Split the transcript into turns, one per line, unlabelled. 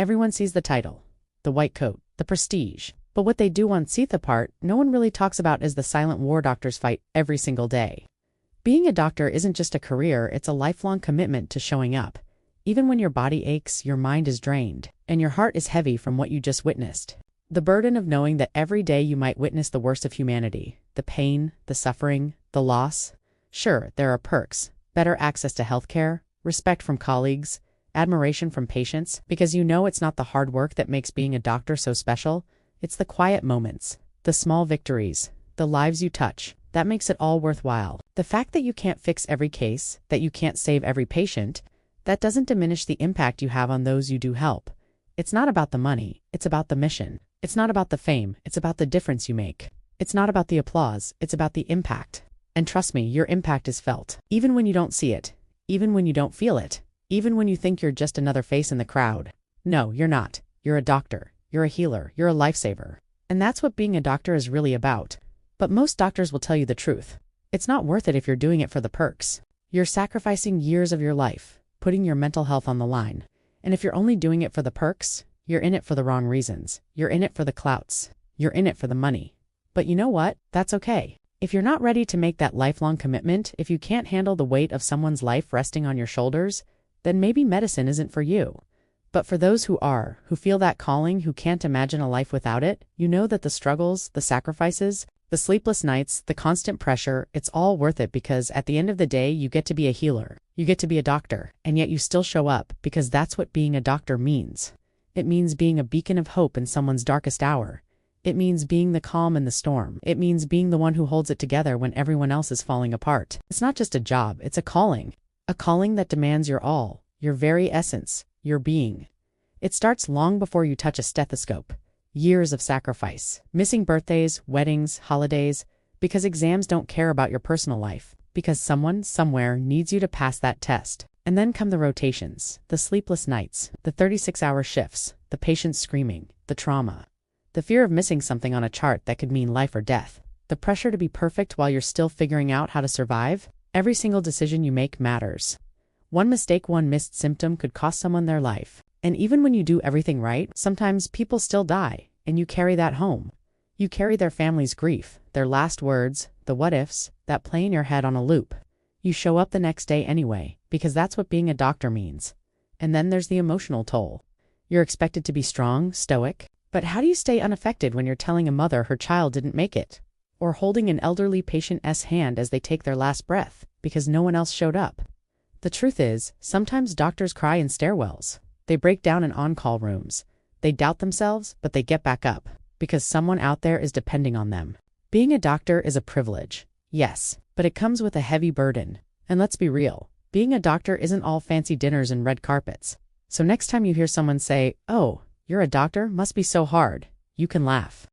Everyone sees the title, the white coat, the prestige. But what they do unseat the part no one really talks about is the silent war doctors fight every single day. Being a doctor isn't just a career, it's a lifelong commitment to showing up. Even when your body aches, your mind is drained, and your heart is heavy from what you just witnessed. The burden of knowing that every day you might witness the worst of humanity, the pain, the suffering, the loss. Sure, there are perks, better access to healthcare, respect from colleagues, admiration from patients, because you know it's not the hard work that makes being a doctor so special. It's the quiet moments, the small victories, the lives you touch, that makes it all worthwhile. The fact that you can't fix every case, that you can't save every patient, that doesn't diminish the impact you have on those you do help. It's not about the money, it's about the mission. It's not about the fame, it's about the difference you make. It's not about the applause, it's about the impact. And trust me, your impact is felt. Even when you don't see it, even when you don't feel it, even when you think you're just another face in the crowd. No, you're not. You're a doctor. You're a healer. You're a lifesaver. And that's what being a doctor is really about. But most doctors will tell you the truth. It's not worth it if you're doing it for the perks. You're sacrificing years of your life, putting your mental health on the line. And if you're only doing it for the perks, you're in it for the wrong reasons. You're in it for the clouts. You're in it for the money. But you know what? That's okay. If you're not ready to make that lifelong commitment, if you can't handle the weight of someone's life resting on your shoulders, then maybe medicine isn't for you. But for those who are, who feel that calling, who can't imagine a life without it, you know that the struggles, the sacrifices, the sleepless nights, the constant pressure, it's all worth it because at the end of the day, you get to be a healer. You get to be a doctor, and yet you still show up because that's what being a doctor means. It means being a beacon of hope in someone's darkest hour. It means being the calm in the storm. It means being the one who holds it together when everyone else is falling apart. It's not just a job, it's a calling. A calling that demands your all, your very essence, your being. It starts long before you touch a stethoscope. Years of sacrifice, missing birthdays, weddings, holidays, because exams don't care about your personal life, because someone, somewhere, needs you to pass that test. And then come the rotations, the sleepless nights, the 36-hour shifts, the patients screaming, the trauma. The fear of missing something on a chart that could mean life or death. The pressure to be perfect while you're still figuring out how to survive. Every single decision you make matters. One mistake, one missed symptom could cost someone their life. And even when you do everything right, sometimes people still die, and you carry that home. You carry their family's grief, their last words, the what-ifs, that play in your head on a loop. You show up the next day anyway, because that's what being a doctor means. And then there's the emotional toll. You're expected to be strong, stoic. But how do you stay unaffected when you're telling a mother her child didn't make it? Or holding an elderly patient's hand as they take their last breath, because no one else showed up? The truth is, sometimes doctors cry in stairwells. They break down in on-call rooms. They doubt themselves, but they get back up, because someone out there is depending on them. Being a doctor is a privilege, yes, but it comes with a heavy burden. And let's be real, being a doctor isn't all fancy dinners and red carpets. So next time you hear someone say, "Oh, you're a doctor, must be so hard," you can laugh.